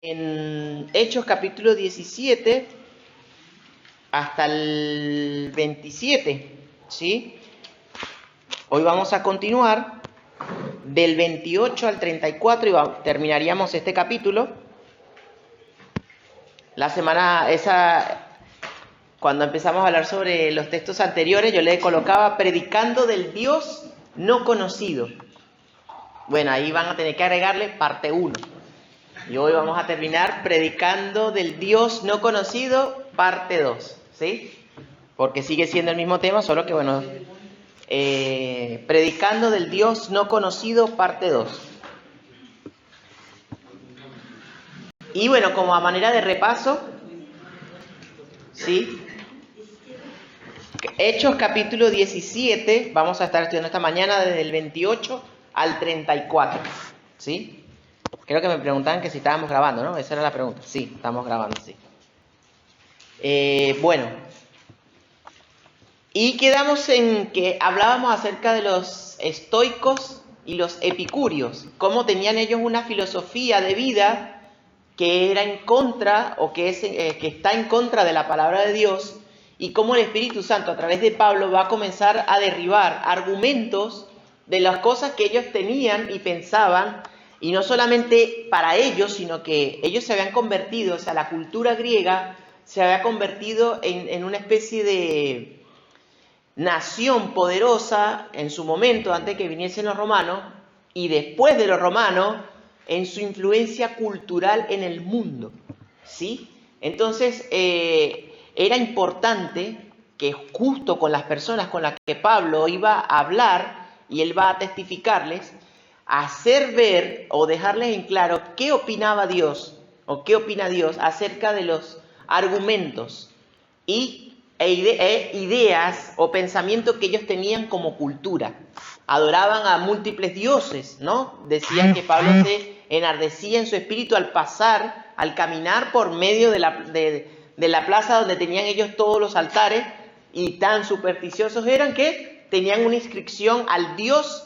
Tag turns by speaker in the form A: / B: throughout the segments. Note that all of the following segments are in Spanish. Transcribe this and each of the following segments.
A: En Hechos capítulo 17 hasta el 27, ¿sí? Hoy vamos a continuar del 28 al 34 y terminaríamos este capítulo. La semana esa, cuando empezamos a hablar sobre los textos anteriores, yo le colocaba predicando del Dios no conocido. Bueno, ahí van a tener que agregarle parte 1. Y hoy vamos a terminar predicando del Dios no conocido, parte 2, ¿sí? Porque sigue siendo el mismo tema, solo que bueno, predicando del Dios no conocido, parte 2. Y bueno, como a manera de repaso, ¿sí? Hechos capítulo 17, vamos a estar estudiando esta mañana desde el 28 al 34, ¿sí? Creo que me preguntaban que si estábamos grabando, ¿no? Esa era la pregunta. Sí, estamos grabando, sí. Bueno, y quedamos en que hablábamos acerca de los estoicos y los epicúreos, cómo tenían ellos una filosofía de vida que era en contra o que está en contra de la palabra de Dios, y cómo el Espíritu Santo a través de Pablo va a comenzar a derribar argumentos de las cosas que ellos tenían y pensaban, y no solamente para ellos, sino que ellos se habían convertido, o sea, la cultura griega se había convertido en una especie de nación poderosa en su momento, antes de que viniesen los romanos, y después de los romanos, en su influencia cultural en el mundo, ¿sí? Entonces, era importante que justo con las personas con las que Pablo iba a hablar, y él va a testificarles, hacer ver o dejarles en claro qué opinaba Dios, o qué opina Dios acerca de los argumentos e ideas o pensamientos que ellos tenían como cultura. Adoraban a múltiples dioses, ¿no? Decían que Pablo se enardecía en su espíritu al pasar, al caminar por medio de la plaza donde tenían ellos todos los altares, y tan supersticiosos eran que tenían una inscripción al Dios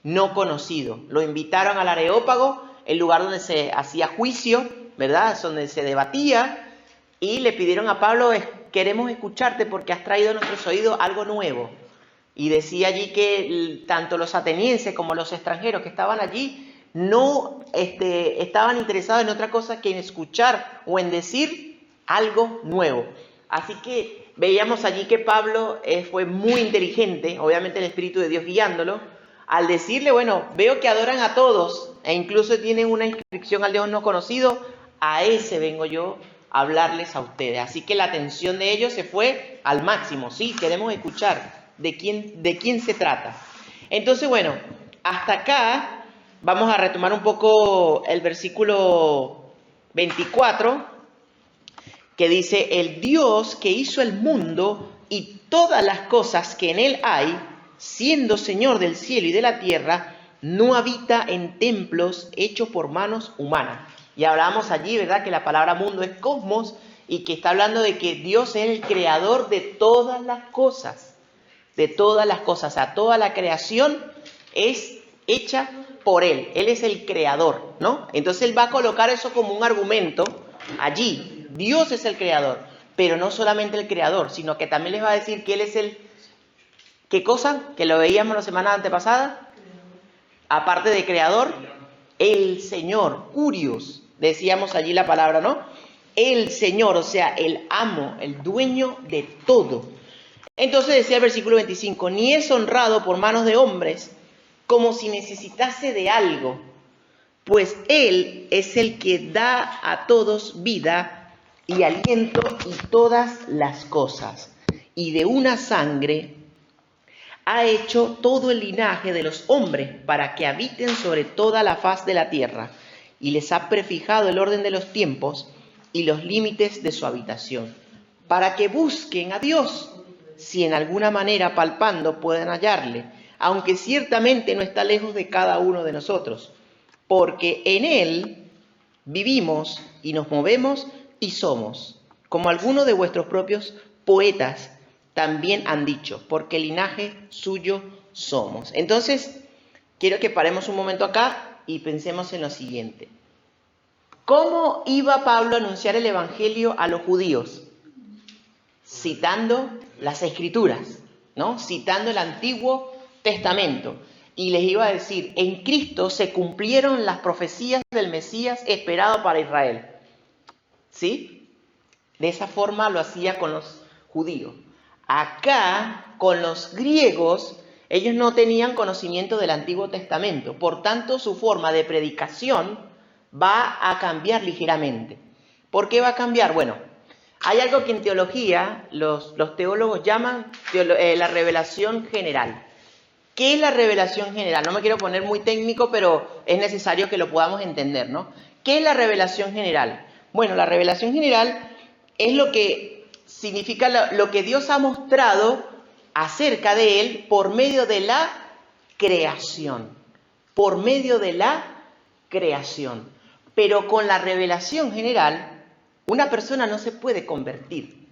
A: no conocido. Lo invitaron al Areópago, el lugar donde se hacía juicio, ¿verdad? Donde se debatía, y le pidieron a Pablo: queremos escucharte porque has traído a nuestros oídos algo nuevo. Y decía allí que tanto los atenienses como los extranjeros que estaban allí no estaban interesados en otra cosa que en escuchar o en decir algo nuevo. Así que veíamos allí que Pablo fue muy inteligente, obviamente el Espíritu de Dios guiándolo, al decirle: bueno, veo que adoran a todos e incluso tienen una inscripción al Dios no conocido, a ese vengo yo a hablarles a ustedes. Así que la atención de ellos se fue al máximo. Sí, queremos escuchar de quién se trata. Entonces, bueno, hasta acá vamos a retomar un poco el versículo 24, que dice: el Dios que hizo el mundo y todas las cosas que en él hay, siendo Señor del cielo y de la tierra, no habita en templos hechos por manos humanas. Y hablábamos allí, ¿verdad?, que la palabra mundo es cosmos, y que está hablando de que Dios es el creador de todas las cosas. De todas las cosas, o sea, toda la creación es hecha por Él. Él es el creador, ¿no? Entonces Él va a colocar eso como un argumento allí. Dios es el creador, pero no solamente el creador, sino que también les va a decir que Él es el... ¿Qué cosa? Que lo veíamos la semana antepasada. Aparte de creador, el Señor, Curios, decíamos allí la palabra, ¿no? El Señor, o sea, el amo, el dueño de todo. Entonces decía el versículo 25: ni es honrado por manos de hombres como si necesitase de algo, pues Él es el que da a todos vida y aliento y todas las cosas, y de una sangre ha hecho todo el linaje de los hombres para que habiten sobre toda la faz de la tierra, y les ha prefijado el orden de los tiempos y los límites de su habitación, para que busquen a Dios, si en alguna manera palpando pueden hallarle, aunque ciertamente no está lejos de cada uno de nosotros, porque en Él vivimos y nos movemos y somos, como algunos de vuestros propios poetas también han dicho, porque linaje suyo somos. Entonces, quiero que paremos un momento acá y pensemos en lo siguiente. ¿Cómo iba Pablo a anunciar el Evangelio a los judíos? Citando las Escrituras, ¿no? Citando el Antiguo Testamento. Y les iba a decir, en Cristo se cumplieron las profecías del Mesías esperado para Israel. ¿Sí? De esa forma lo hacía con los judíos. Acá, con los griegos, ellos no tenían conocimiento del Antiguo Testamento. Por tanto, su forma de predicación va a cambiar ligeramente. ¿Por qué va a cambiar? Bueno, hay algo que en teología los teólogos llaman la revelación general. ¿Qué es la revelación general? No me quiero poner muy técnico, pero es necesario que lo podamos entender, ¿no? ¿Qué es la revelación general? Bueno, la revelación general es lo que significa lo que Dios ha mostrado acerca de Él por medio de la creación. Por medio de la creación. Pero con la revelación general, una persona no se puede convertir,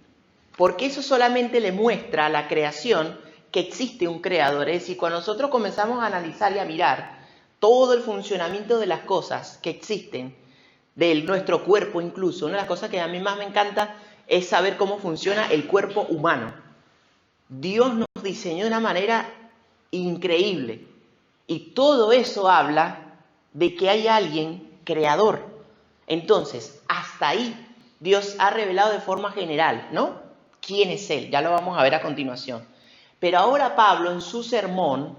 A: porque eso solamente le muestra a la creación que existe un creador. Es decir, cuando nosotros comenzamos a analizar y a mirar todo el funcionamiento de las cosas que existen, de nuestro cuerpo incluso, una de las cosas que a mí más me encanta es saber cómo funciona el cuerpo humano. Dios nos diseñó de una manera increíble y todo eso habla de que hay alguien creador. Entonces, hasta ahí Dios ha revelado de forma general, ¿no? ¿Quién es Él? Ya lo vamos a ver a continuación. Pero ahora Pablo en su sermón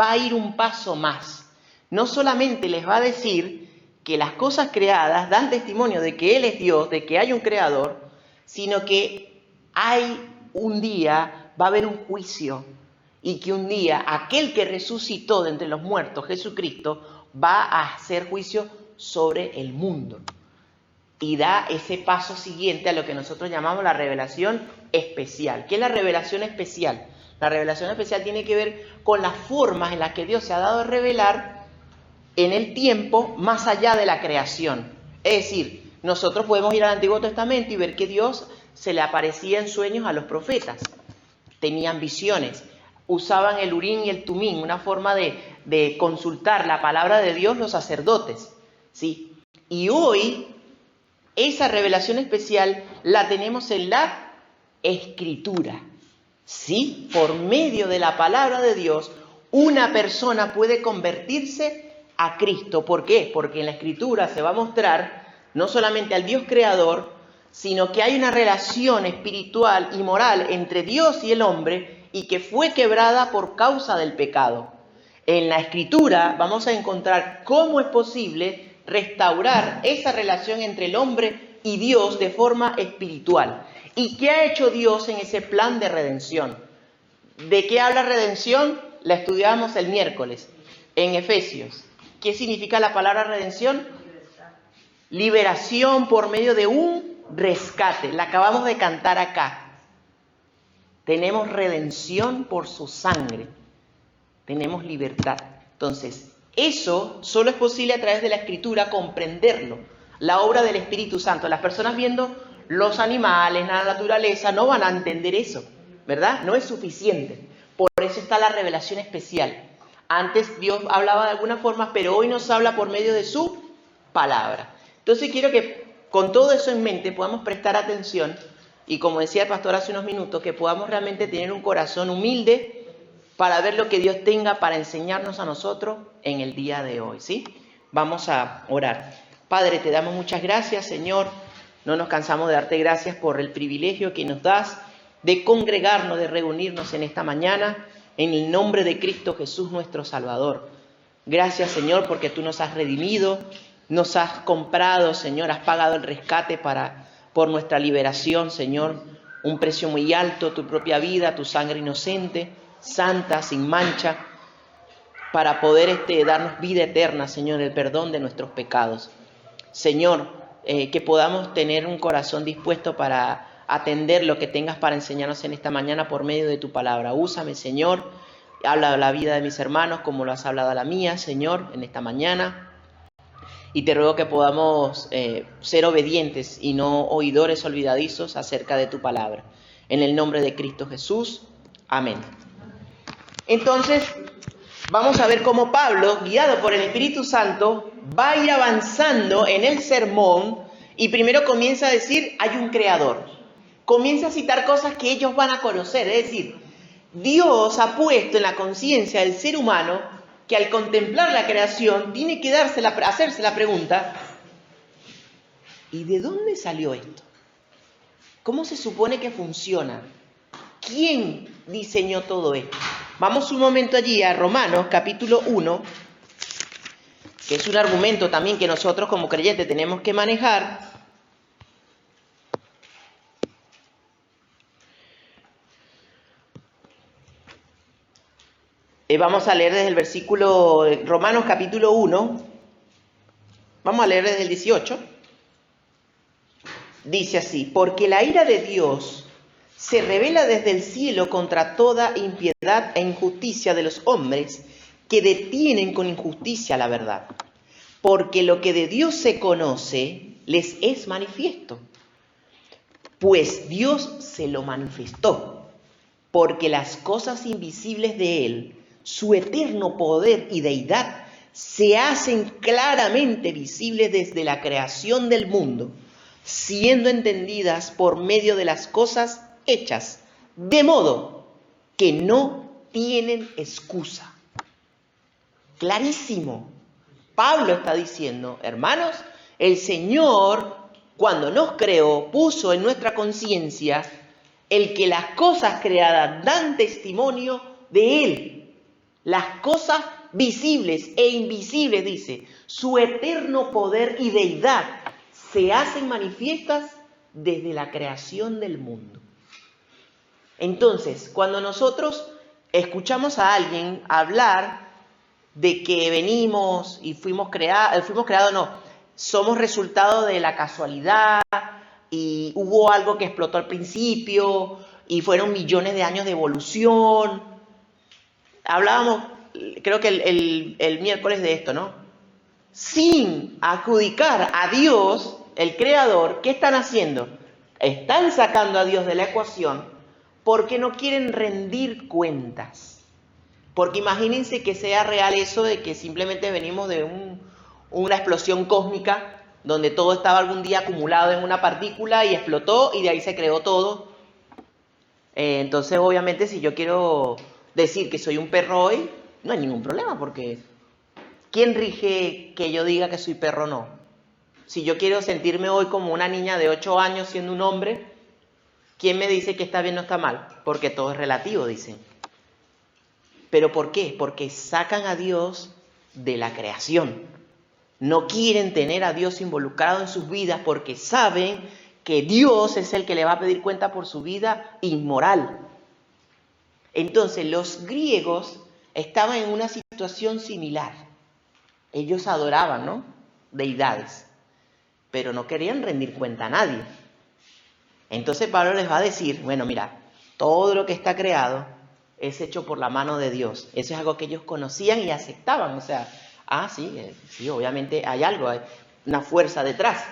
A: va a ir un paso más. No solamente les va a decir que las cosas creadas dan testimonio de que Él es Dios, de que hay un creador, sino que hay un día, va a haber un juicio, y que un día aquel que resucitó de entre los muertos, Jesucristo, va a hacer juicio sobre el mundo. Y da ese paso siguiente a lo que nosotros llamamos la revelación especial. ¿Qué es la revelación especial? La revelación especial tiene que ver con las formas en las que Dios se ha dado a revelar en el tiempo más allá de la creación. Es decir, nosotros podemos ir al Antiguo Testamento y ver que Dios se le aparecía en sueños a los profetas. Tenían visiones, usaban el Urim y el Tumim, una forma de consultar la palabra de Dios los sacerdotes, ¿sí? Y hoy esa revelación especial la tenemos en la Escritura, ¿sí? Por medio de la palabra de Dios, una persona puede convertirse a Cristo. ¿Por qué? Porque en la Escritura se va a mostrar no solamente al Dios creador, sino que hay una relación espiritual y moral entre Dios y el hombre y que fue quebrada por causa del pecado. En la Escritura vamos a encontrar cómo es posible restaurar esa relación entre el hombre y Dios de forma espiritual. ¿Y qué ha hecho Dios en ese plan de redención? ¿De qué habla redención? La estudiábamos el miércoles en Efesios. ¿Qué significa la palabra redención? Liberación por medio de un rescate. La acabamos de cantar acá. Tenemos redención por su sangre. Tenemos libertad. Entonces, eso solo es posible a través de la Escritura comprenderlo. La obra del Espíritu Santo. Las personas viendo los animales, la naturaleza, no van a entender eso, ¿verdad? No es suficiente. Por eso está la revelación especial. Antes Dios hablaba de alguna forma, pero hoy nos habla por medio de su palabra. Entonces quiero que con todo eso en mente podamos prestar atención y, como decía el pastor hace unos minutos, que podamos realmente tener un corazón humilde para ver lo que Dios tenga para enseñarnos a nosotros en el día de hoy, ¿sí? Vamos a orar. Padre, te damos muchas gracias, Señor. No nos cansamos de darte gracias por el privilegio que nos das de congregarnos, de reunirnos en esta mañana, en el nombre de Cristo Jesús, nuestro Salvador. Gracias, Señor, porque tú nos has redimido, nos has comprado, Señor, has pagado el rescate por nuestra liberación, Señor. Un precio muy alto, tu propia vida, tu sangre inocente, santa, sin mancha, para poder darnos vida eterna, Señor, el perdón de nuestros pecados. Señor, que podamos tener un corazón dispuesto para atender lo que tengas para enseñarnos en esta mañana por medio de tu palabra. Úsame, Señor, habla a la vida de mis hermanos como lo has hablado a la mía, Señor, en esta mañana. Y te ruego que podamos ser obedientes y no oidores olvidadizos acerca de tu palabra. En el nombre de Cristo Jesús. Amén. Entonces, vamos a ver cómo Pablo, guiado por el Espíritu Santo, va a ir avanzando en el sermón y primero comienza a decir, hay un creador. Comienza a citar cosas que ellos van a conocer, es decir, Dios ha puesto en la conciencia del ser humano que al contemplar la creación tiene que hacerse la pregunta, ¿y de dónde salió esto? ¿Cómo se supone que funciona? ¿Quién diseñó todo esto? Vamos un momento allí a Romanos capítulo 1, que es un argumento también que nosotros como creyentes tenemos que manejar. Vamos a leer desde el versículo, Romanos capítulo 1, vamos a leer desde el 18. Dice así, porque la ira de Dios se revela desde el cielo contra toda impiedad e injusticia de los hombres que detienen con injusticia la verdad. Porque lo que de Dios se conoce les es manifiesto, pues Dios se lo manifestó, porque las cosas invisibles de Él, su eterno poder y deidad, se hacen claramente visibles desde la creación del mundo, siendo entendidas por medio de las cosas hechas, de modo que no tienen excusa. Clarísimo. Pablo está diciendo, hermanos, el Señor, cuando nos creó, puso en nuestra conciencia el que las cosas creadas dan testimonio de Él. Las cosas visibles e invisibles, dice, su eterno poder y deidad se hacen manifiestas desde la creación del mundo. Entonces, cuando nosotros escuchamos a alguien hablar de que venimos y fuimos creados, no, somos resultado de la casualidad y hubo algo que explotó al principio y fueron millones de años de evolución. Hablábamos, creo que el miércoles de esto, ¿no? Sin adjudicar a Dios, el creador, ¿qué están haciendo? Están sacando a Dios de la ecuación porque no quieren rendir cuentas. Porque imagínense que sea real eso de que simplemente venimos de una explosión cósmica donde todo estaba algún día acumulado en una partícula y explotó y de ahí se creó todo. Entonces, obviamente, si yo quiero decir que soy un perro hoy, no hay ningún problema, porque ¿quién rige que yo diga que soy perro o no? Si yo quiero sentirme hoy como una niña de 8 años siendo un hombre, ¿quién me dice que está bien o está mal? Porque todo es relativo, dicen. ¿Pero por qué? Porque sacan a Dios de la creación. No quieren tener a Dios involucrado en sus vidas porque saben que Dios es el que le va a pedir cuenta por su vida inmoral. Entonces, los griegos estaban en una situación similar. Ellos adoraban, ¿no?, deidades, pero no querían rendir cuenta a nadie. Entonces Pablo les va a decir, bueno, mira, todo lo que está creado es hecho por la mano de Dios. Eso es algo que ellos conocían y aceptaban. O sea, sí, obviamente hay algo, hay una fuerza detrás.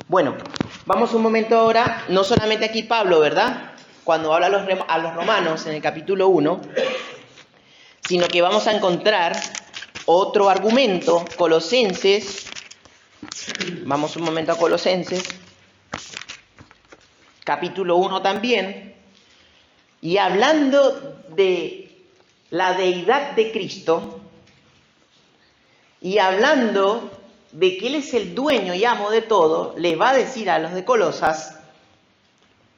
A: Bueno, vamos un momento ahora, no solamente aquí Pablo, ¿verdad?, cuando habla a los romanos en el capítulo 1, sino que vamos a encontrar otro argumento, Colosenses. Vamos un momento a Colosenses, capítulo 1 también, y hablando de la deidad de Cristo, y hablando de que Él es el dueño y amo de todo, le va a decir a los de Colosas,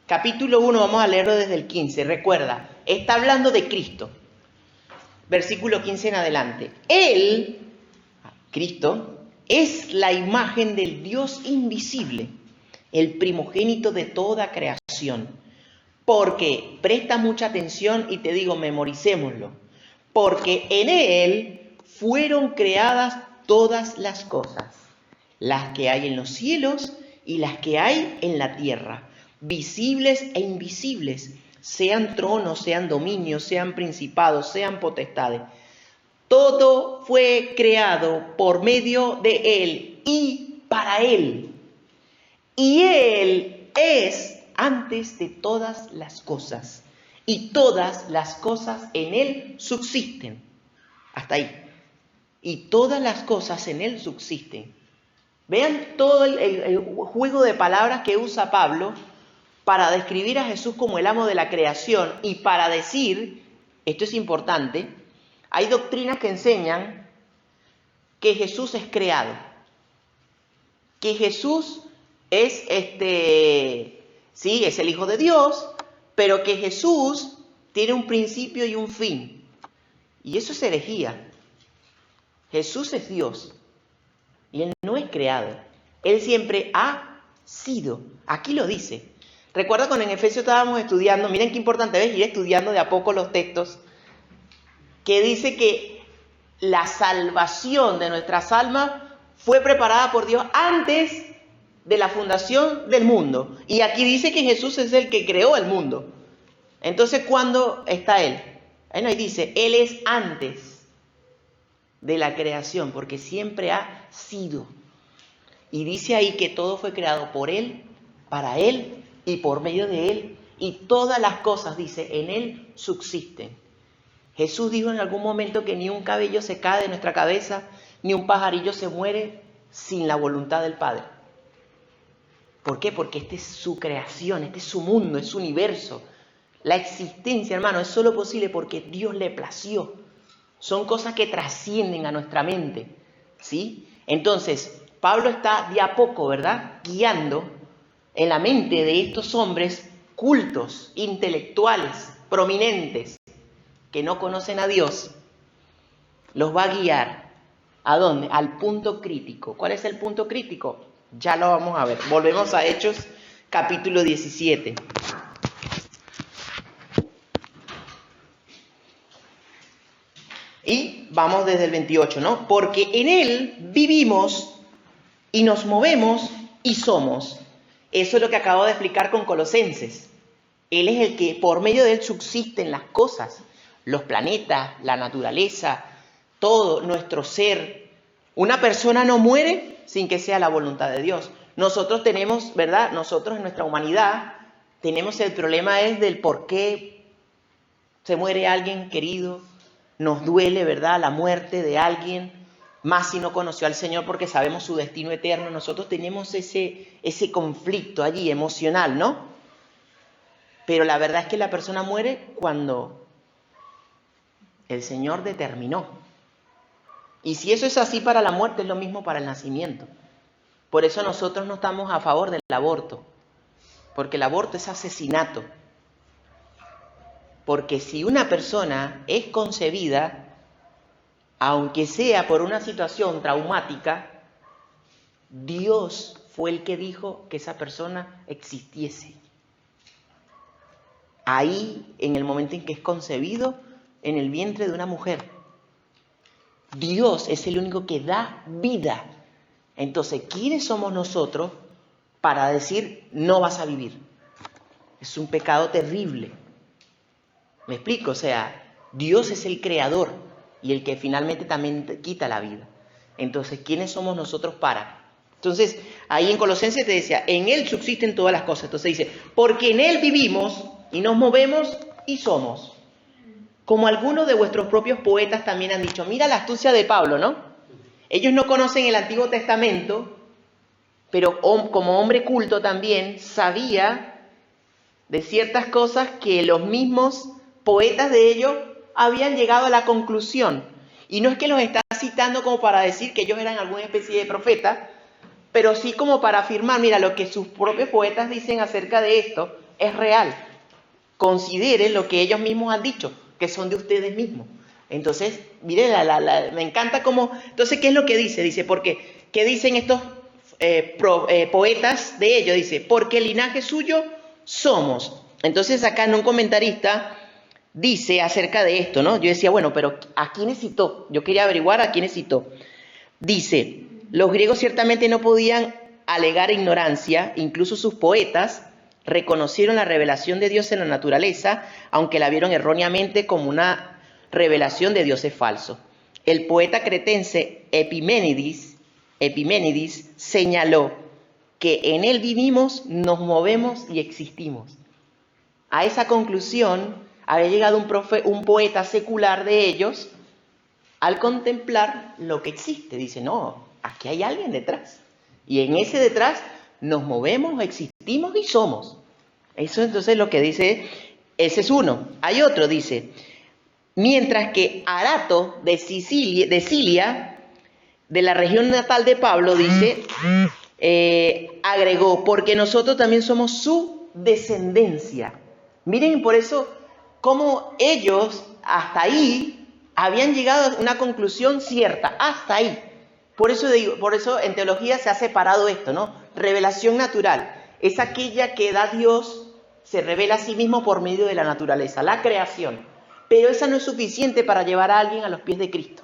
A: capítulo 1, vamos a leerlo desde el 15, recuerda, está hablando de Cristo, versículo 15 en adelante. Él, Cristo, es la imagen del Dios invisible, el primogénito de toda creación. Porque, presta mucha atención y te digo, memoricémoslo, porque en Él fueron creadas todas las cosas, las que hay en los cielos y las que hay en la tierra, visibles e invisibles, sean tronos, sean dominios, sean principados, sean potestades. Todo fue creado por medio de Él y para Él. Y Él es antes de todas las cosas, y todas las cosas en Él subsisten. Hasta ahí. Y todas las cosas en Él subsisten. Vean todo el juego de palabras que usa Pablo para describir a Jesús como el amo de la creación y para decir, esto es importante, hay doctrinas que enseñan que Jesús es creado, que Jesús es sí, es el Hijo de Dios, pero que Jesús tiene un principio y un fin. Y eso es herejía. Jesús es Dios y Él no es creado. Él siempre ha sido. Aquí lo dice. Recuerda cuando en Efesios estábamos estudiando, miren qué importante es ir estudiando de a poco los textos, que dice que la salvación de nuestras almas fue preparada por Dios antes de la fundación del mundo. Y aquí dice que Jesús es el que creó el mundo. Entonces, ¿cuándo está Él? Ahí dice, Él es antes de la creación, porque siempre ha sido. Y dice ahí que todo fue creado por Él, para Él y por medio de Él. Y todas las cosas, dice, en Él subsisten. Jesús dijo en algún momento que ni un cabello se cae de nuestra cabeza, ni un pajarillo se muere sin la voluntad del Padre. ¿Por qué? Porque esta es su creación, este es su mundo, es su universo. La existencia, hermano, es solo posible porque Dios le plació. Son cosas que trascienden a nuestra mente, ¿sí? Entonces, Pablo está de a poco, ¿verdad?, guiando en la mente de estos hombres cultos, intelectuales, prominentes, que no conocen a Dios. Los va a guiar. ¿A dónde? Al punto crítico. ¿Cuál es el punto crítico? Ya lo vamos a ver. Volvemos a Hechos, capítulo 17. Y vamos desde el 28, ¿no? Porque en Él vivimos y nos movemos y somos. Eso es lo que acabo de explicar con Colosenses. Él es el que, por medio de Él, subsisten las cosas. Los planetas, la naturaleza, todo nuestro ser. Una persona no muere sin que sea la voluntad de Dios. Nosotros tenemos, ¿verdad? Nosotros en nuestra humanidad tenemos el problema es del por qué se muere alguien querido. Nos duele, ¿verdad?, la muerte de alguien, más si no conoció al Señor porque sabemos su destino eterno. Nosotros tenemos ese conflicto allí emocional, ¿no? Pero la verdad es que la persona muere cuando el Señor determinó. Y si eso es así para la muerte, es lo mismo para el nacimiento. Por eso nosotros no estamos a favor del aborto, porque el aborto es asesinato. Porque si una persona es concebida, aunque sea por una situación traumática, Dios fue el que dijo que esa persona existiese. Ahí, en el momento en que es concebido, en el vientre de una mujer, Dios es el único que da vida. Entonces, ¿quiénes somos nosotros para decir no vas a vivir? Es un pecado terrible. ¿Me explico? O sea, Dios es el creador y el que finalmente también quita la vida. Entonces, ¿quiénes somos nosotros para? Entonces, ahí en Colosenses te decía, en Él subsisten todas las cosas. Entonces dice, porque en Él vivimos y nos movemos y somos. Como algunos de vuestros propios poetas también han dicho, mira la astucia de Pablo, ¿no? Ellos no conocen el Antiguo Testamento, pero como hombre culto también sabía de ciertas cosas que los mismos poetas de ellos habían llegado a la conclusión. Y no es que los está citando como para decir que ellos eran alguna especie de profeta, pero sí como para afirmar, mira, lo que sus propios poetas dicen acerca de esto es real. Consideren lo que ellos mismos han dicho, que son de ustedes mismos. Entonces, miren, me encanta cómo... Entonces, ¿qué es lo que dice? Dice, porque, ¿qué dicen estos poetas de ellos? Dice, porque el linaje suyo somos. Entonces, acá en un comentarista dice acerca de esto, ¿no? Yo decía, bueno, pero ¿a quiénes citó? Yo quería averiguar a quiénes citó. Dice, los griegos ciertamente no podían alegar ignorancia, incluso sus poetas reconocieron la revelación de Dios en la naturaleza, aunque la vieron erróneamente como una revelación de dioses falsos. El poeta cretense Epiménides señaló que en él vivimos, nos movemos y existimos. A esa conclusión había llegado un poeta secular de ellos, al contemplar lo que existe. Dice, no, aquí hay alguien detrás. Y en ese detrás nos movemos, existimos y somos. Eso entonces lo que dice, ese es uno. Hay otro, dice, mientras que Arato de Cilia, de la región natal de Pablo, dice, agregó, porque nosotros también somos su descendencia. Miren por eso cómo ellos hasta ahí habían llegado a una conclusión cierta, hasta ahí. Por eso en teología se ha separado esto, ¿no? Revelación natural es aquella que da Dios, se revela a sí mismo por medio de la naturaleza, la creación. Pero esa no es suficiente para llevar a alguien a los pies de Cristo.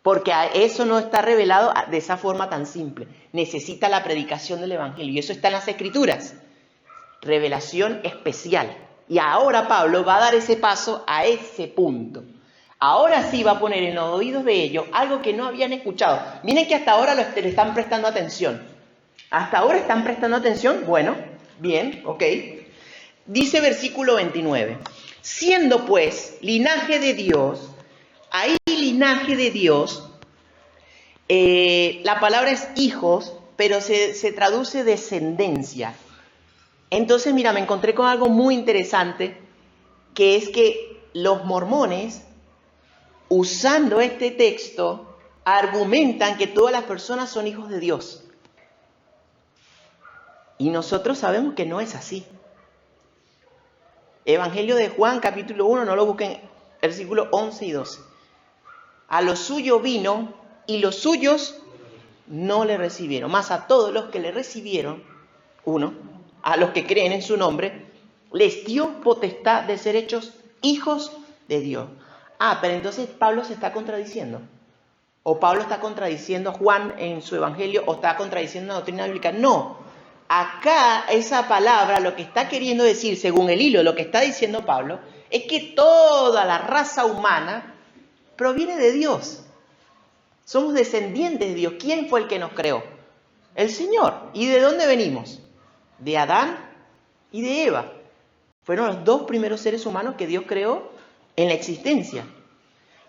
A: Porque eso no está revelado de esa forma tan simple. Necesita la predicación del Evangelio. Y eso está en las Escrituras. Revelación especial. Y ahora Pablo va a dar ese paso a ese punto. Ahora sí va a poner en los oídos de ellos algo que no habían escuchado. Miren que hasta ahora le están prestando atención. Hasta ahora están prestando atención. Bueno, bien, ok. Dice versículo 29. Siendo pues linaje de Dios, ahí linaje de Dios, la palabra es hijos, pero se traduce descendencia. Entonces, mira, me encontré con algo muy interesante, que es que los mormones, usando este texto, argumentan que todas las personas son hijos de Dios. Y nosotros sabemos que no es así. Evangelio de Juan, capítulo 1, no lo busquen, versículos 11 y 12. A lo suyo vino y los suyos no le recibieron. Mas a todos los que le recibieron, a los que creen en su nombre, les dio potestad de ser hechos hijos de Dios. Pero entonces Pablo se está contradiciendo. O Pablo está contradiciendo a Juan en su evangelio, o está contradiciendo la doctrina bíblica. No. Acá esa palabra lo que está queriendo decir, según el hilo, lo que está diciendo Pablo, es que toda la raza humana proviene de Dios. Somos descendientes de Dios. ¿Quién fue el que nos creó? El Señor. ¿Y de dónde venimos? De Adán y de Eva. Fueron los dos primeros seres humanos que Dios creó en la existencia.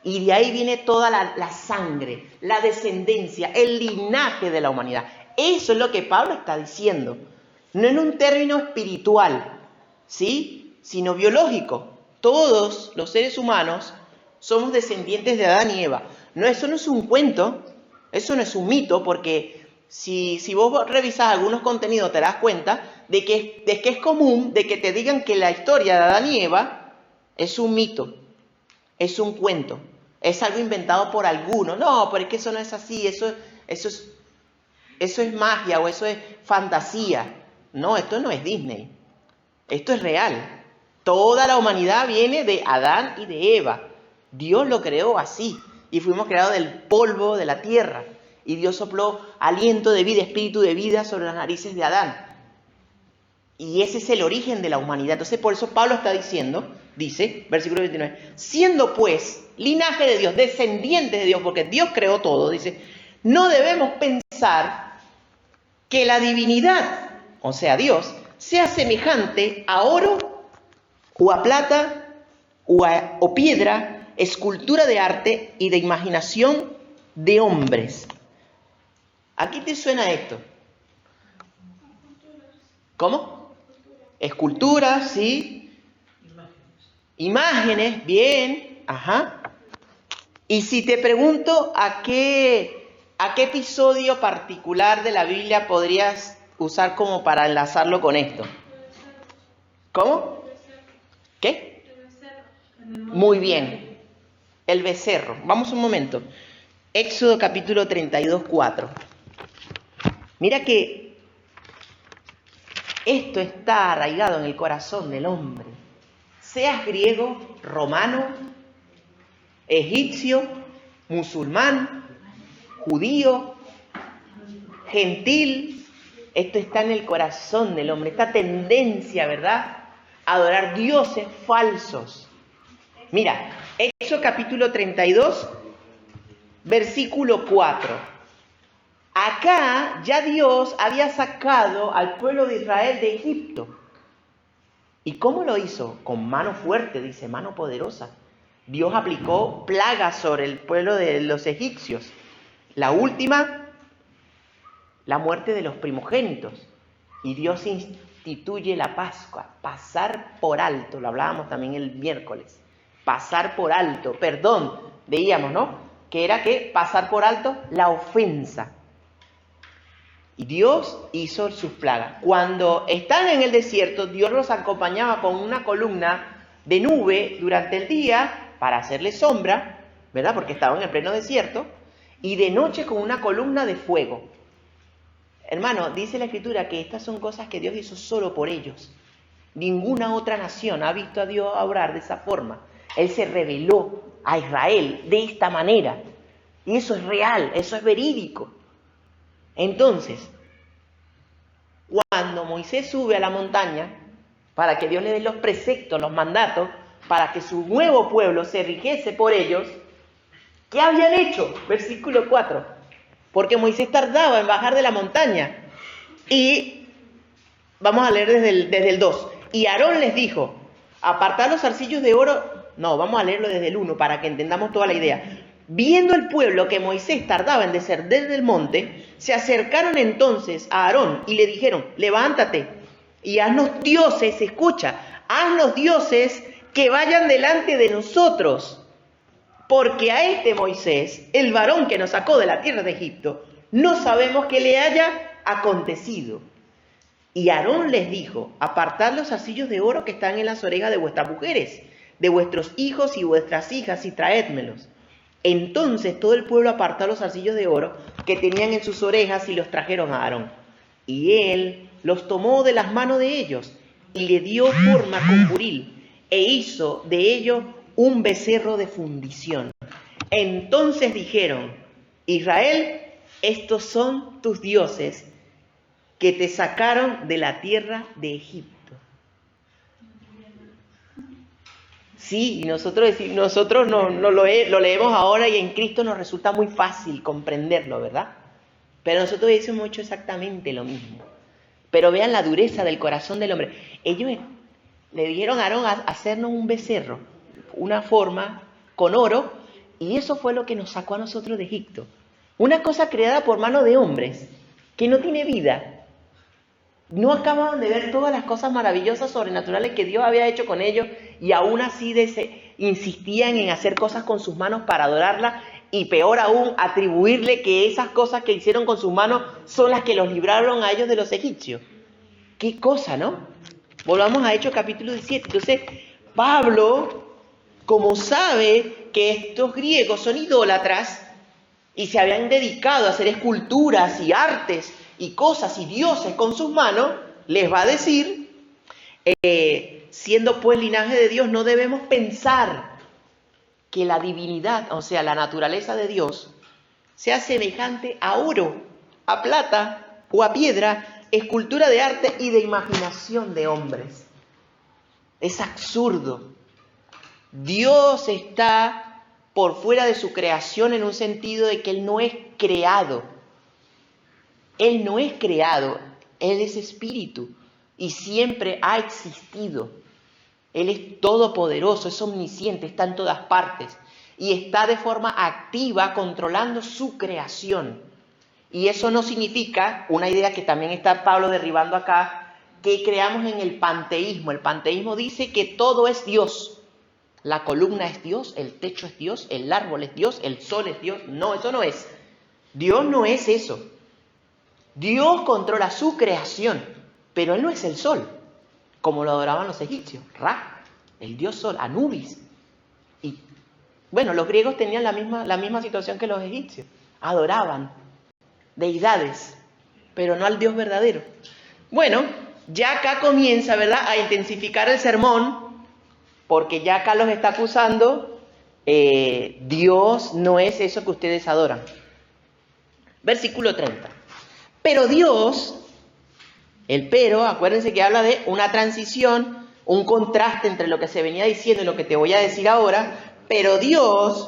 A: Y de ahí viene toda la sangre, la descendencia, el linaje de la humanidad. Eso es lo que Pablo está diciendo. No en un término espiritual, ¿sí? Sino biológico. Todos los seres humanos somos descendientes de Adán y Eva. No, eso no es un cuento, eso no es un mito, porque si vos revisás algunos contenidos te das cuenta de que es común de que te digan que la historia de Adán y Eva es un mito, es un cuento, es algo inventado por alguno. No, pero es que eso no es así, eso es magia o eso es fantasía. No, esto no es Disney, esto es real. Toda la humanidad viene de Adán y de Eva. Dios lo creó así y fuimos creados del polvo de la tierra. Y Dios sopló aliento de vida, espíritu de vida sobre las narices de Adán. Y ese es el origen de la humanidad. Entonces por eso Pablo está diciendo, dice, versículo 29, siendo pues linaje de Dios, descendientes de Dios, porque Dios creó todo, dice, no debemos pensar que la divinidad, o sea Dios, sea semejante a oro o a plata o piedra, escultura de arte y de imaginación de hombres. ¿Aquí te suena esto? ¿Cómo? Esculturas, sí. Imágenes, bien. Ajá. Y si te pregunto a qué episodio particular de la Biblia podrías usar como para enlazarlo con esto. ¿Cómo? ¿Qué? Muy bien. El becerro. Vamos un momento. Éxodo capítulo 32, 4. Mira que esto está arraigado en el corazón del hombre. Seas griego, romano, egipcio, musulmán, judío, gentil, esto está en el corazón del hombre. Esta tendencia, ¿verdad?, a adorar dioses falsos. Mira, Éxodo capítulo 32, versículo 4. Acá ya Dios había sacado al pueblo de Israel de Egipto. ¿Y cómo lo hizo? Con mano fuerte, dice, mano poderosa. Dios aplicó plagas sobre el pueblo de los egipcios. La última, la muerte de los primogénitos. Y Dios instituye la Pascua, pasar por alto, lo hablábamos también el miércoles. Pasar por alto, perdón, veíamos, ¿no? Que era que pasar por alto la ofensa. Y Dios hizo sus plagas. Cuando están en el desierto, Dios los acompañaba con una columna de nube durante el día para hacerle sombra, ¿verdad? Porque estaban en el pleno desierto. Y de noche con una columna de fuego. Hermano, dice la Escritura que estas son cosas que Dios hizo solo por ellos. Ninguna otra nación ha visto a Dios obrar de esa forma. Él se reveló a Israel de esta manera. Y eso es real, eso es verídico. Entonces, cuando Moisés sube a la montaña para que Dios le dé los preceptos, los mandatos, para que su nuevo pueblo se rigiese por ellos, ¿qué habían hecho? Versículo 4. Porque Moisés tardaba en bajar de la montaña. Y vamos a leer desde el 2. Y Aarón les dijo, apartad los zarcillos de oro. No, vamos a leerlo desde el 1 para que entendamos toda la idea. Viendo el pueblo que Moisés tardaba en descender del monte, se acercaron entonces a Aarón y le dijeron, levántate y haznos dioses, escucha, haznos dioses que vayan delante de nosotros. Porque a este Moisés, el varón que nos sacó de la tierra de Egipto, no sabemos qué le haya acontecido. Y Aarón les dijo, apartad los zarcillos de oro que están en las orejas de vuestras mujeres, de vuestros hijos y vuestras hijas, y traédmelos. Entonces todo el pueblo apartó los zarcillos de oro que tenían en sus orejas y los trajeron a Aarón. Y él los tomó de las manos de ellos y le dio forma con buril e hizo de ellos un becerro de fundición. Entonces dijeron, Israel, estos son tus dioses que te sacaron de la tierra de Egipto. Sí, y nosotros lo leemos ahora y en Cristo nos resulta muy fácil comprenderlo, ¿verdad? Pero nosotros hemos hecho exactamente lo mismo. Pero vean la dureza del corazón del hombre. Ellos le dijeron a Aarón a hacernos un becerro, una forma con oro, y eso fue lo que nos sacó a nosotros de Egipto. Una cosa creada por mano de hombres, que no tiene vida. No acababan de ver todas las cosas maravillosas, sobrenaturales que Dios había hecho con ellos, y aún así insistían en hacer cosas con sus manos para adorarla, y peor aún, atribuirle que esas cosas que hicieron con sus manos son las que los libraron a ellos de los egipcios. ¡Qué cosa!, ¿no? Volvamos a Hechos capítulo 17. Entonces, Pablo, como sabe que estos griegos son idólatras y se habían dedicado a hacer esculturas y artes y cosas y dioses con sus manos, les va a decir, siendo pues linaje de Dios, no debemos pensar que la divinidad, o sea, la naturaleza de Dios, sea semejante a oro, a plata o a piedra, escultura de arte y de imaginación de hombres. Es absurdo. Dios está por fuera de su creación en un sentido de que Él no es creado. Él no es creado, Él es espíritu y siempre ha existido. Él es todopoderoso, es omnisciente, está en todas partes y está de forma activa controlando su creación. Y eso no significa, una idea que también está Pablo derribando acá, que creamos en el panteísmo. El panteísmo dice que todo es Dios. La columna es Dios, el techo es Dios, el árbol es Dios, el sol es Dios. No, eso no es. Dios no es eso. Dios controla su creación, pero Él no es el sol, como lo adoraban los egipcios. Ra, el dios sol, Anubis. Y bueno, los griegos tenían la misma situación que los egipcios. Adoraban deidades, pero no al Dios verdadero. Bueno, ya acá comienza, ¿verdad?, a intensificar el sermón, porque ya acá los está acusando. Dios no es eso que ustedes adoran. Versículo 30. Pero Dios, el pero, acuérdense que habla de una transición, un contraste entre lo que se venía diciendo y lo que te voy a decir ahora. Pero Dios,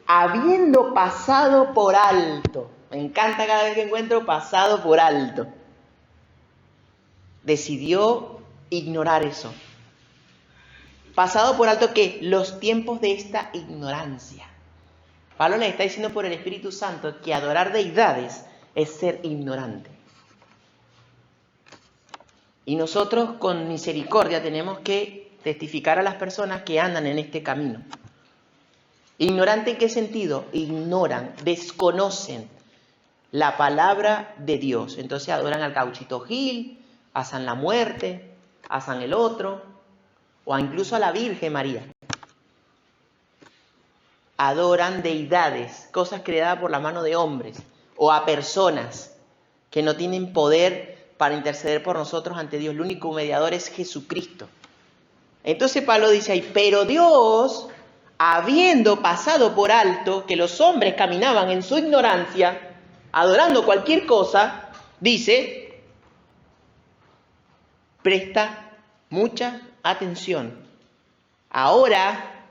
A: habiendo pasado por alto, me encanta cada vez que encuentro pasado por alto, decidió ignorar eso. pasado por alto que los tiempos de esta ignorancia. Pablo les está diciendo por el Espíritu Santo que adorar deidades es ser ignorante. Y nosotros con misericordia tenemos que testificar a las personas que andan en este camino. ¿Ignorante en qué sentido? Ignoran, desconocen la palabra de Dios. Entonces adoran al Gauchito Gil, a San la Muerte, a San el Otro, o incluso a la Virgen María. Adoran deidades, cosas creadas por la mano de hombres, o a personas que no tienen poder para interceder por nosotros ante Dios. El único mediador es Jesucristo. Entonces Pablo dice ahí, pero Dios, habiendo pasado por alto que los hombres caminaban en su ignorancia, adorando cualquier cosa, dice, presta mucha atención. Ahora,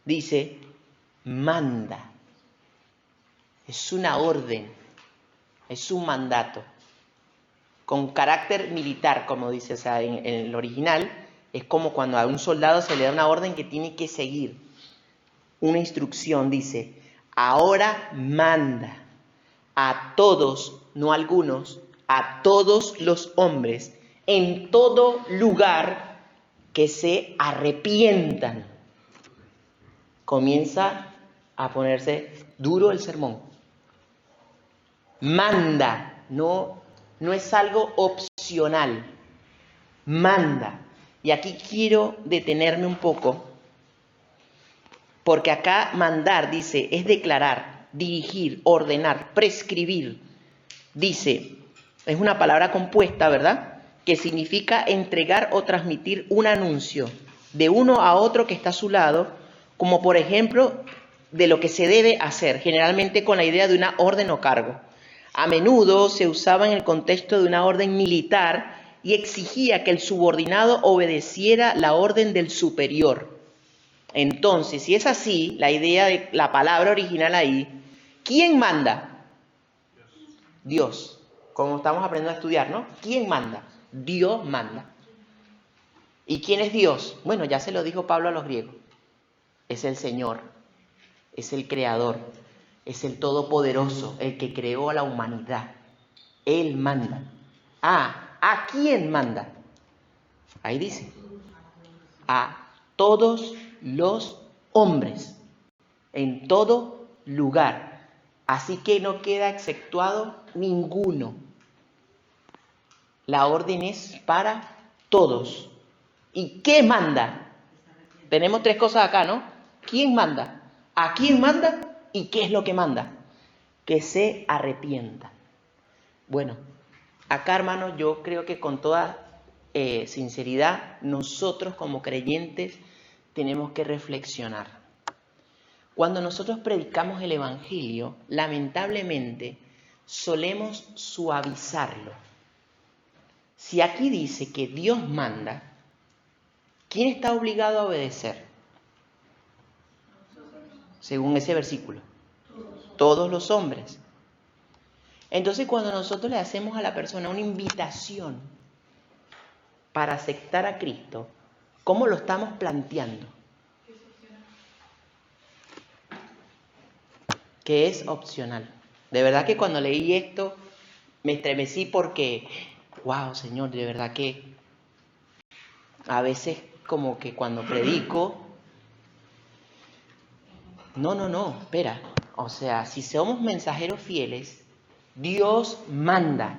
A: dice, manda. Es una orden, es un mandato, con carácter militar, como dice, o sea, en el original, es como cuando a un soldado se le da una orden que tiene que seguir. Una instrucción, dice, ahora manda a todos, no a algunos, a todos los hombres, en todo lugar, que se arrepientan. Comienza a ponerse duro el sermón. Manda, no es algo opcional. Manda. Y aquí quiero detenerme un poco, porque acá mandar, dice, es declarar, dirigir, ordenar, prescribir. Dice, es una palabra compuesta, ¿verdad?, que significa entregar o transmitir un anuncio de uno a otro que está a su lado, como por ejemplo de lo que se debe hacer, generalmente con la idea de una orden o cargo. A menudo se usaba en el contexto de una orden militar y exigía que el subordinado obedeciera la orden del superior. Entonces, si es así, la idea de la palabra original ahí, ¿quién manda? Dios. Como estamos aprendiendo a estudiar, ¿no? ¿Quién manda? Dios manda. ¿Y quién es Dios? Bueno, ya se lo dijo Pablo a los griegos. Es el Señor, es el Creador, es el Todopoderoso, el que creó a la humanidad. Él manda. ¿A quién manda? Ahí dice, a todos los hombres, en todo lugar. Así que no queda exceptuado ninguno. La orden es para todos. ¿Y qué manda? Tenemos tres cosas acá, ¿no? ¿Quién manda? ¿A quién manda? ¿Y qué es lo que manda? Que se arrepienta. Bueno, acá, hermanos, yo creo que con toda sinceridad, nosotros como creyentes tenemos que reflexionar. Cuando nosotros predicamos el Evangelio, lamentablemente, solemos suavizarlo. Si aquí dice que Dios manda, ¿quién está obligado a obedecer? Según ese versículo. Todos los hombres. Entonces, cuando nosotros le hacemos a la persona una invitación para aceptar a Cristo, ¿cómo lo estamos planteando? Que es opcional. De verdad que cuando leí esto me estremecí porque, wow, Señor, de verdad que a veces como que cuando predico, no, espera. O sea, si somos mensajeros fieles, Dios manda.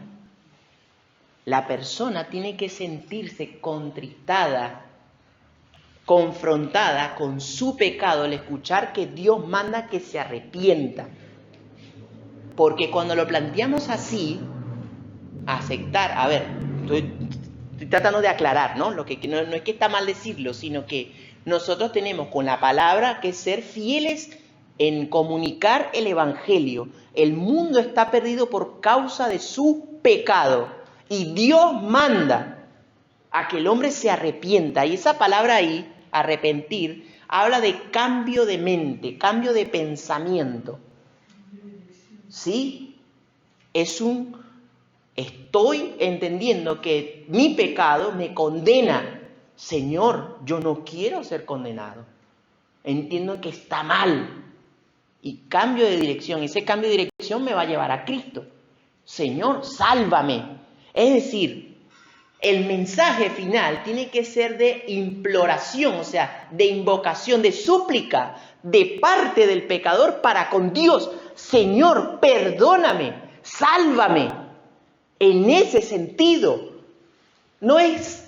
A: La persona tiene que sentirse contristada, confrontada con su pecado al escuchar que Dios manda que se arrepienta. Porque cuando lo planteamos así, aceptar, a ver, estoy tratando de aclarar, ¿no? Lo que no es que está mal decirlo, sino que nosotros tenemos con la palabra que ser fieles en comunicar el Evangelio. El mundo está perdido por causa de su pecado y Dios manda a que el hombre se arrepienta. Y esa palabra ahí, arrepentir, habla de cambio de mente, cambio de pensamiento. ¿Sí? Estoy entendiendo que mi pecado me condena. Señor, yo no quiero ser condenado. Entiendo que está mal. Y cambio de dirección. Ese cambio de dirección me va a llevar a Cristo. Señor, sálvame. Es decir, el mensaje final tiene que ser de imploración, o sea, de invocación, de súplica, de parte del pecador para con Dios. Señor, perdóname, sálvame. En ese sentido, no es,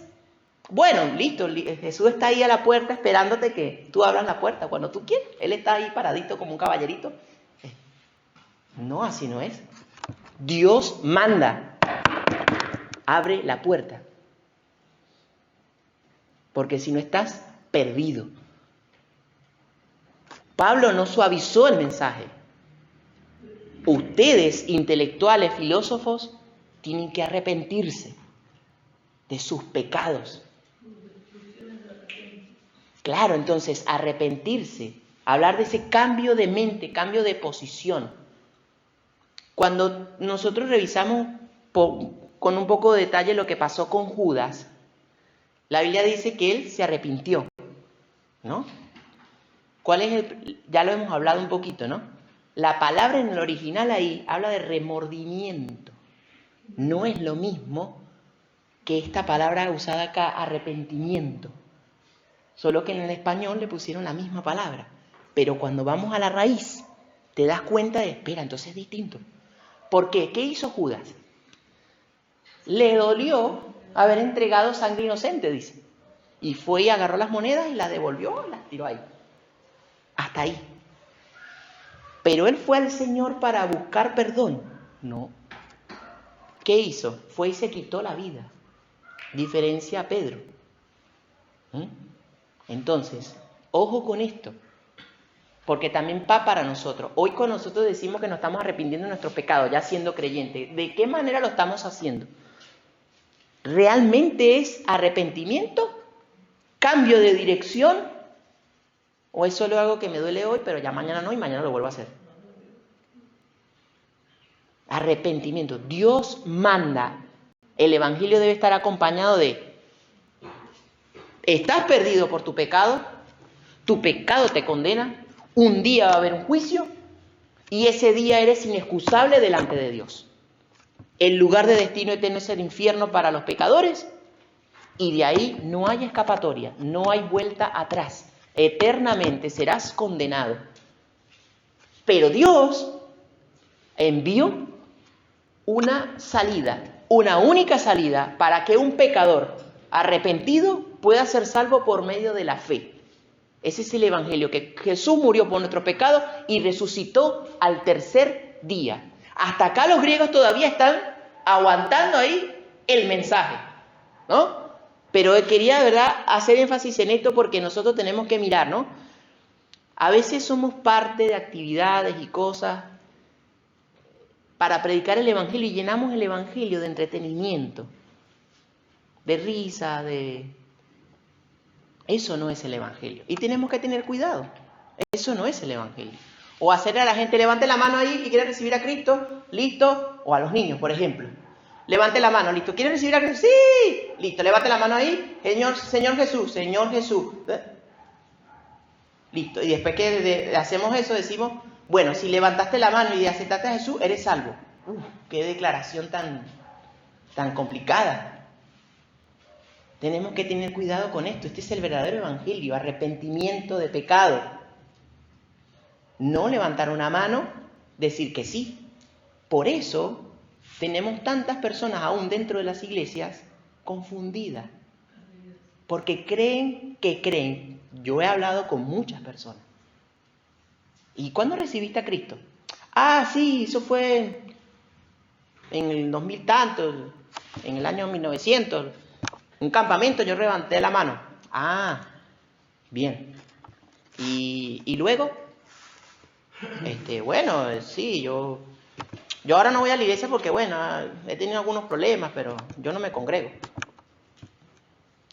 A: bueno, listo, Jesús está ahí a la puerta esperándote que tú abras la puerta cuando tú quieras. Él está ahí paradito como un caballerito. No, así no es. Dios manda, abre la puerta. Porque si no estás perdido. Pablo no suavizó el mensaje. Ustedes, intelectuales, filósofos, tienen que arrepentirse de sus pecados. Claro, entonces, arrepentirse, hablar de ese cambio de mente, cambio de posición. Cuando nosotros revisamos con un poco de detalle lo que pasó con Judas, la Biblia dice que él se arrepintió, ¿no? ¿Cuál es ya lo hemos hablado un poquito, ¿no? La palabra en el original ahí habla de remordimiento. No es lo mismo que esta palabra usada acá, arrepentimiento. Solo que en el español le pusieron la misma palabra. Pero cuando vamos a la raíz, te das cuenta de, espera, entonces es distinto. ¿Por qué? ¿Qué hizo Judas? Le dolió haber entregado sangre inocente, dice. Y fue y agarró las monedas y las devolvió, las tiró ahí. Hasta ahí. Pero él fue al Señor para buscar perdón. No. ¿Qué hizo? Fue y se quitó la vida. Diferencia a Pedro. Entonces, ojo con esto. Porque también va para nosotros. Hoy con nosotros decimos que nos estamos arrepintiendo de nuestros pecados, ya siendo creyentes. ¿De qué manera lo estamos haciendo? ¿Realmente es arrepentimiento? ¿Cambio de dirección? ¿O es solo algo que me duele hoy, pero ya mañana no y mañana lo vuelvo a hacer? Arrepentimiento. Dios manda. El evangelio debe estar acompañado de: estás perdido por tu pecado te condena, un día va a haber un juicio y ese día eres inexcusable delante de Dios. El lugar de destino eterno es el infierno para los pecadores y de ahí no hay escapatoria, no hay vuelta atrás. Eternamente serás condenado. Pero Dios envió una salida, una única salida para que un pecador arrepentido pueda ser salvo por medio de la fe. Ese es el evangelio, que Jesús murió por nuestro pecado y resucitó al tercer día. Hasta acá los griegos todavía están aguantando ahí el mensaje, ¿no? Pero quería, de verdad, hacer énfasis en esto porque nosotros tenemos que mirar, ¿no? A veces somos parte de actividades y cosas para predicar el evangelio y llenamos el evangelio de entretenimiento, de risa, de... Eso no es el evangelio. Y tenemos que tener cuidado. Eso no es el evangelio. O hacer a la gente, levante la mano ahí y quiere recibir a Cristo, listo. O a los niños, por ejemplo. Levante la mano, listo. ¿Quiere recibir a Cristo? Sí, listo. Levante la mano ahí. Señor Jesús, Señor Jesús. Listo. Y después que hacemos eso, decimos, bueno, si levantaste la mano y aceptaste a Jesús, eres salvo. Qué declaración tan complicada. Tenemos que tener cuidado con esto. Este es el verdadero evangelio, arrepentimiento de pecado. No levantar una mano, decir que sí. Por eso tenemos tantas personas aún dentro de las iglesias confundidas. Porque creen que creen. Yo he hablado con muchas personas. ¿Y cuándo recibiste a Cristo? Ah, sí, eso fue en el 2000 tanto, en el año 1900. Un campamento, yo levanté la mano. Ah, bien. ¿Y luego? Bueno, sí, yo ahora no voy a la iglesia porque, bueno, he tenido algunos problemas, pero yo no me congrego.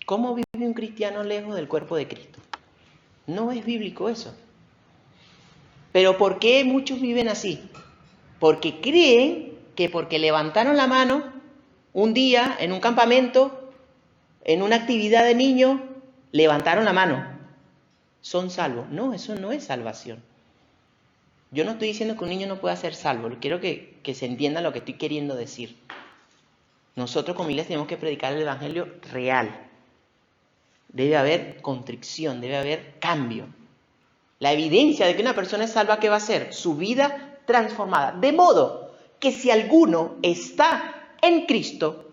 A: ¿Cómo vive un cristiano lejos del cuerpo de Cristo? No es bíblico eso. ¿Pero por qué muchos viven así? Porque creen que porque levantaron la mano un día en un campamento, en una actividad de niños levantaron la mano. Son salvos. No, eso no es salvación. Yo no estoy diciendo que un niño no pueda ser salvo. Quiero que se entienda lo que estoy queriendo decir. Nosotros como iglesia tenemos que predicar el evangelio real. Debe haber contrición, debe haber cambio. La evidencia de que una persona es salva, ¿qué va a ser? Su vida transformada. De modo que si alguno está en Cristo,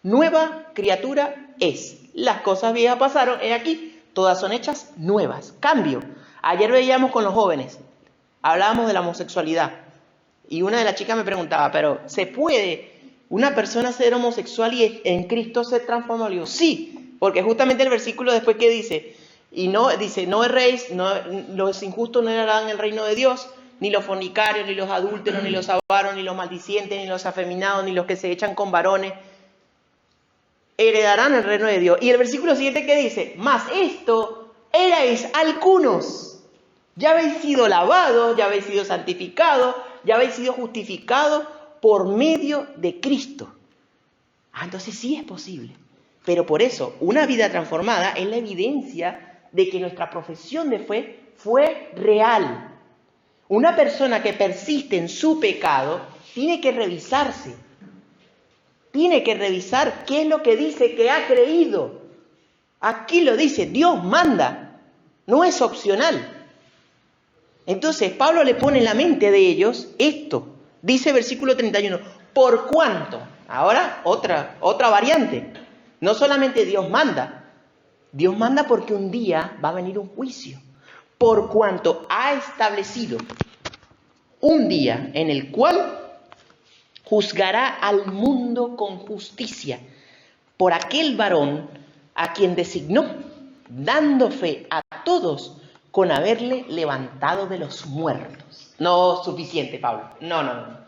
A: nueva criatura es. Las cosas viejas pasaron, he aquí, todas son hechas nuevas. Cambio. Ayer veíamos con los jóvenes, hablábamos de la homosexualidad. Y una de las chicas me preguntaba, ¿pero se puede una persona ser homosexual y en Cristo ser transformado? Le digo, sí, porque justamente el versículo después que dice, no erréis, los injustos no heredarán el reino de Dios, ni los fornicarios, ni los adúlteros, ni los avaros, ni los maldicientes, ni los afeminados, ni los que se echan con varones, heredarán el reino de Dios. Y el versículo siguiente que dice, mas esto erais algunos, ya habéis sido lavados, ya habéis sido santificados, ya habéis sido justificados por medio de Cristo. Entonces sí es posible. Pero por eso, una vida transformada es la evidencia de que nuestra profesión de fe fue real. Una persona que persiste en su pecado tiene que revisarse. Tiene que revisar qué es lo que dice que ha creído. Aquí lo dice, Dios manda, no es opcional. Entonces Pablo le pone en la mente de ellos esto. Dice versículo 31, ¿por cuánto? Ahora otra variante. No solamente Dios manda porque un día va a venir un juicio. Por cuanto ha establecido un día en el cual juzgará al mundo con justicia por aquel varón a quien designó, dando fe a todos con haberle levantado de los muertos. No suficiente, Pablo. No.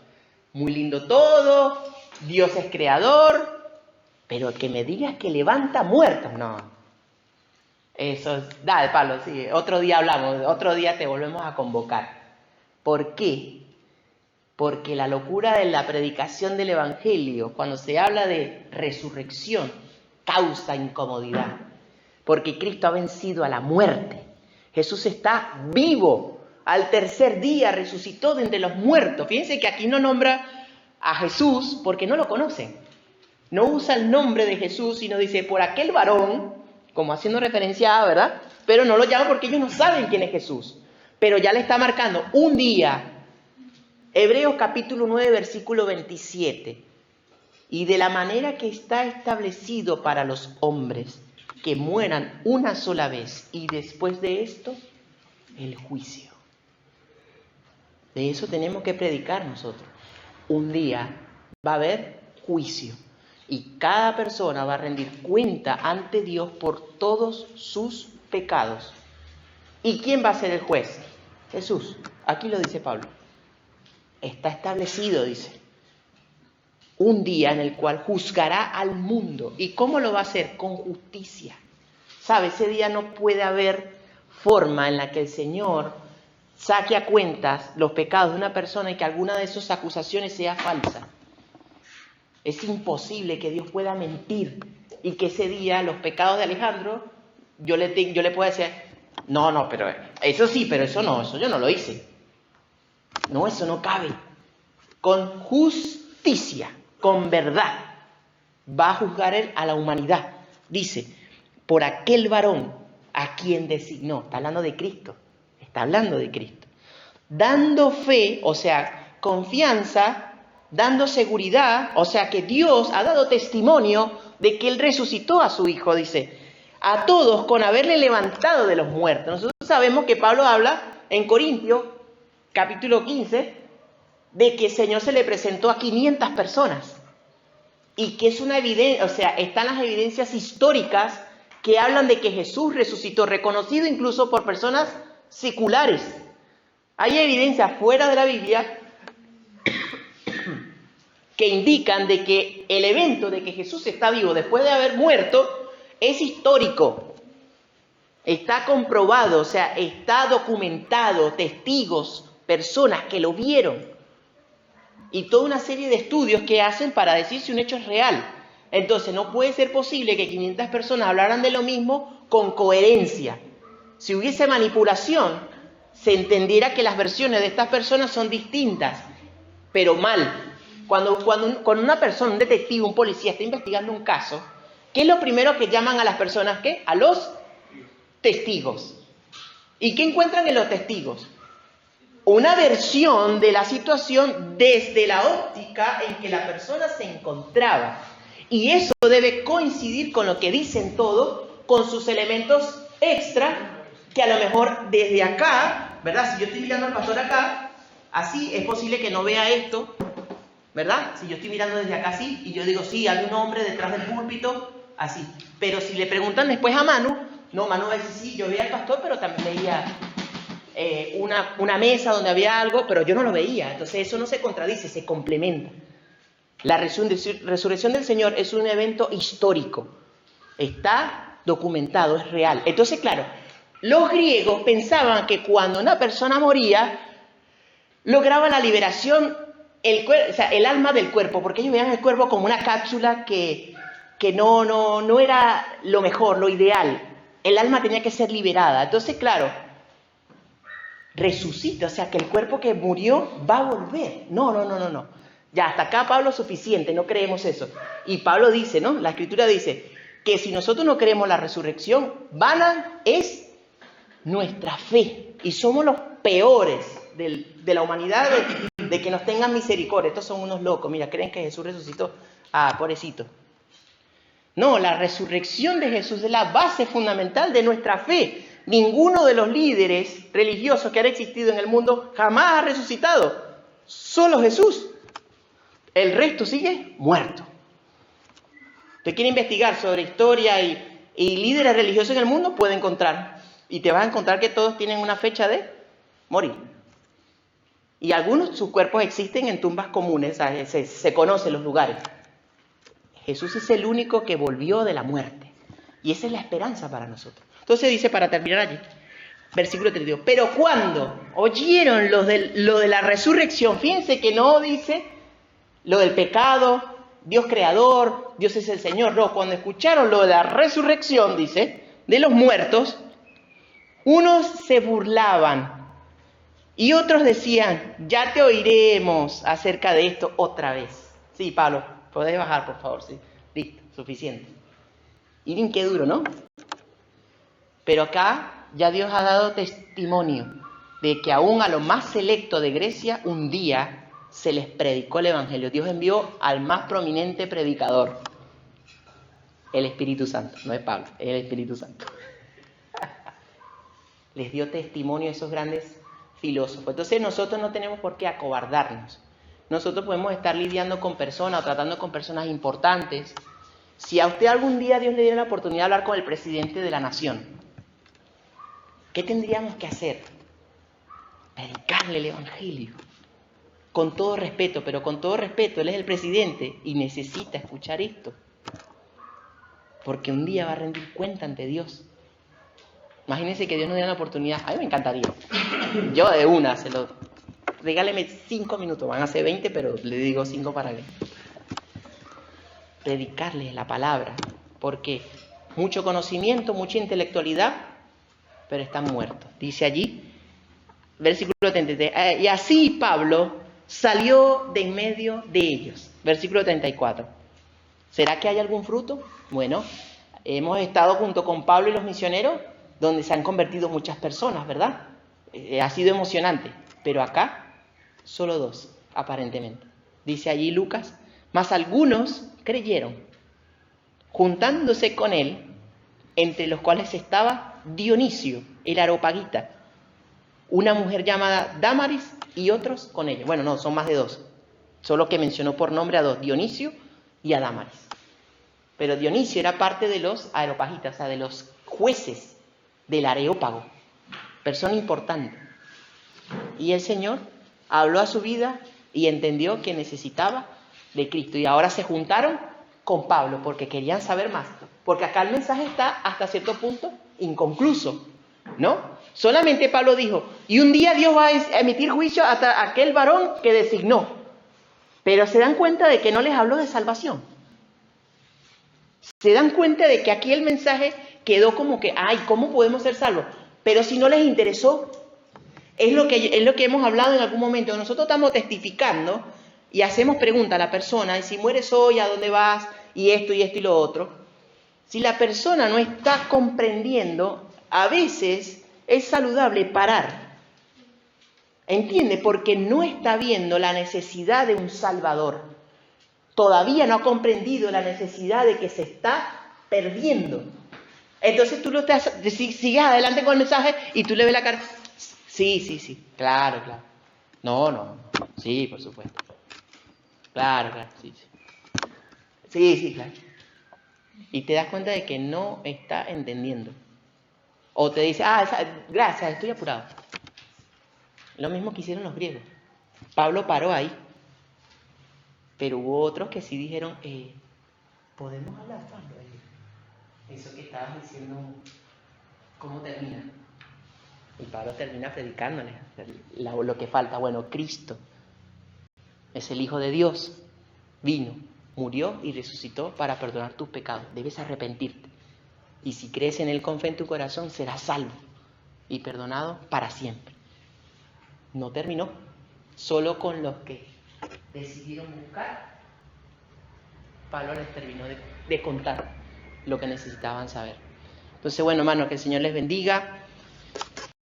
A: Muy lindo todo, Dios es creador, pero que me digas que levanta muertos, no. Eso, dale, Pablo, sí, otro día hablamos, otro día te volvemos a convocar. ¿Por qué? Porque la locura de la predicación del Evangelio, cuando se habla de resurrección, causa incomodidad. Porque Cristo ha vencido a la muerte. Jesús está vivo. Al tercer día resucitó de entre los muertos. Fíjense que aquí no nombra a Jesús porque no lo conocen. No usa el nombre de Jesús, sino dice por aquel varón, como haciendo referencia a, ¿verdad? Pero no lo llama porque ellos no saben quién es Jesús. Pero ya le está marcando un día. Hebreos capítulo 9, versículo 27. Y de la manera que está establecido para los hombres, que mueran una sola vez, y después de esto, el juicio. De eso tenemos que predicar nosotros. Un día va a haber juicio. Y cada persona va a rendir cuenta ante Dios por todos sus pecados. ¿Y quién va a ser el juez? Jesús. Aquí lo dice Pablo. Está establecido, dice. Un día en el cual juzgará al mundo. ¿Y cómo lo va a hacer? Con justicia. ¿Sabe? Ese día no puede haber forma en la que el Señor saque a cuentas los pecados de una persona y que alguna de esas acusaciones sea falsa. Es imposible que Dios pueda mentir y que ese día los pecados de Alejandro, yo le pueda decir, no, pero eso sí, pero eso yo no lo hice. No, eso no cabe. Con justicia, con verdad, va a juzgar Él a la humanidad. Dice, por aquel varón a quien designó, está hablando de Cristo, dando fe, o sea, confianza, dando seguridad, o sea que Dios ha dado testimonio de que Él resucitó a su Hijo, dice, a todos con haberle levantado de los muertos. Nosotros sabemos que Pablo habla en Corintios, capítulo 15, de que el Señor se le presentó a 500 personas y que es una evidencia, o sea, están las evidencias históricas que hablan de que Jesús resucitó, reconocido incluso por personas seculares. Hay evidencias fuera de la Biblia que indican de que el evento de que Jesús está vivo después de haber muerto es histórico. Está comprobado, o sea, está documentado, testigos, personas que lo vieron. Y toda una serie de estudios que hacen para decir si un hecho es real. Entonces no puede ser posible que 500 personas hablaran de lo mismo con coherencia. Si hubiese manipulación, se entendiera que las versiones de estas personas son distintas, pero mal. Cuando una persona, un detective, un policía está investigando un caso, ¿qué es lo primero que llaman a las personas? ¿Qué? A los testigos. ¿Y qué encuentran en los testigos? Una versión de la situación desde la óptica en que la persona se encontraba. Y eso debe coincidir con lo que dicen todos, con sus elementos extra, que a lo mejor desde acá, ¿verdad? Si yo estoy mirando al pastor acá, así es posible que no vea esto, ¿verdad? Si yo estoy mirando desde acá así, y yo digo, sí, hay un hombre detrás del púlpito, así. Pero si le preguntan después a Manu, no, Manu va a decir, sí, yo veía al pastor, pero también veía una mesa donde había algo, pero yo no lo veía. Entonces eso no se contradice, se complementa. La resurrección del Señor es un evento histórico. Está documentado, es real. Entonces, claro, los griegos pensaban que cuando una persona moría, lograba la liberación el alma del cuerpo, porque ellos veían el cuerpo como una cápsula que no era lo mejor, lo ideal. El alma tenía que ser liberada. Entonces, claro, resucita, o sea, que el cuerpo que murió va a volver. No. Ya, hasta acá Pablo es suficiente, no creemos eso. Y Pablo dice, ¿no? La Escritura dice que si nosotros no creemos la resurrección, vana es nuestra fe. Y somos los peores de la humanidad de que nos tengan misericordia. Estos son unos locos. Mira, creen que Jesús resucitó. Ah, pobrecito. No, la resurrección de Jesús es la base fundamental de nuestra fe. Ninguno de los líderes religiosos que han existido en el mundo jamás ha resucitado. Solo Jesús. El resto sigue muerto. Usted quiere investigar sobre historia y líderes religiosos en el mundo, puede encontrar. Y te vas a encontrar que todos tienen una fecha de morir. Y algunos, sus cuerpos existen en tumbas comunes, se conocen los lugares. Jesús es el único que volvió de la muerte. Y esa es la esperanza para nosotros. Entonces dice, para terminar allí, versículo 32. Pero cuando oyeron lo de la resurrección, fíjense que no dice lo del pecado, Dios creador, Dios es el Señor. No, cuando escucharon lo de la resurrección, dice, de los muertos, unos se burlaban y otros decían, ya te oiremos acerca de esto otra vez. Sí, Pablo, podés bajar, por favor, sí. Listo, suficiente. Y bien, qué duro, ¿no? Pero acá ya Dios ha dado testimonio de que aún a lo más selecto de Grecia, un día se les predicó el Evangelio. Dios envió al más prominente predicador, el Espíritu Santo. No es Pablo, es el Espíritu Santo. Les dio testimonio a esos grandes filósofos. Entonces nosotros no tenemos por qué acobardarnos. Nosotros podemos estar lidiando con personas o tratando con personas importantes. Si a usted algún día Dios le diera la oportunidad de hablar con el presidente de la nación, ¿qué tendríamos que hacer? Predicarle el Evangelio. Con todo respeto, pero con todo respeto, él es el presidente y necesita escuchar esto. Porque un día va a rendir cuenta ante Dios. Imagínense que Dios nos diera la oportunidad. A mí me encantaría. Yo de una, regáleme 5 minutos. Van a ser 20, pero le digo 5 para que. Predicarles la palabra. Porque mucho conocimiento, mucha intelectualidad, pero están muertos. Dice allí, versículo 33. Y así Pablo salió de en medio de ellos. Versículo 34. ¿Será que hay algún fruto? Bueno, hemos estado junto con Pablo y los misioneros, donde se han convertido muchas personas, ¿verdad? Ha sido emocionante. Pero acá, solo 2, aparentemente. Dice allí Lucas, mas algunos creyeron, juntándose con él, entre los cuales estaba Dionisio, el Areopagita, una mujer llamada Dámaris y otros con ella. Bueno, no, son más de 2. Solo que mencionó por nombre a 2, Dionisio y a Dámaris. Pero Dionisio era parte de los Areopagitas, o sea, de los jueces del Areópago. Persona importante. Y el Señor habló a su vida y entendió que necesitaba de Cristo. Y ahora se juntaron con Pablo porque querían saber más. Porque acá el mensaje está hasta cierto punto inconcluso, ¿no? Solamente Pablo dijo, y un día Dios va a emitir juicio hasta aquel varón que designó. Pero se dan cuenta de que no les habló de salvación. Se dan cuenta de que aquí el mensaje quedó como que, ay, ¿cómo podemos ser salvos? Pero si no les interesó, es lo que hemos hablado en algún momento. Nosotros estamos testificando y hacemos preguntas a la persona, y si mueres hoy, ¿a dónde vas? Y esto y lo otro. Si la persona no está comprendiendo, a veces es saludable parar. ¿Entiende? Porque no está viendo la necesidad de un Salvador. Todavía no ha comprendido la necesidad de que se está perdiendo. Entonces tú sigues adelante con el mensaje y tú le ves la cara. Sí, claro. No, sí, por supuesto. Claro, sí. Sí, claro. Y te das cuenta de que no está entendiendo. O te dice, gracias, estoy apurado. Lo mismo que hicieron los griegos. Pablo paró ahí. Pero hubo otros que sí dijeron, ¿podemos hablar, Pablo? Eso que estabas diciendo, ¿cómo termina? Y Pablo termina predicándole lo que falta. Bueno, Cristo es el Hijo de Dios. Vino, murió y resucitó para perdonar tus pecados. Debes arrepentirte. Y si crees en Él con fe en tu corazón, serás salvo y perdonado para siempre. No terminó. Solo con los que decidieron buscar, Pablo les terminó de contar lo que necesitaban saber. Entonces, bueno, hermanos, que el Señor les bendiga.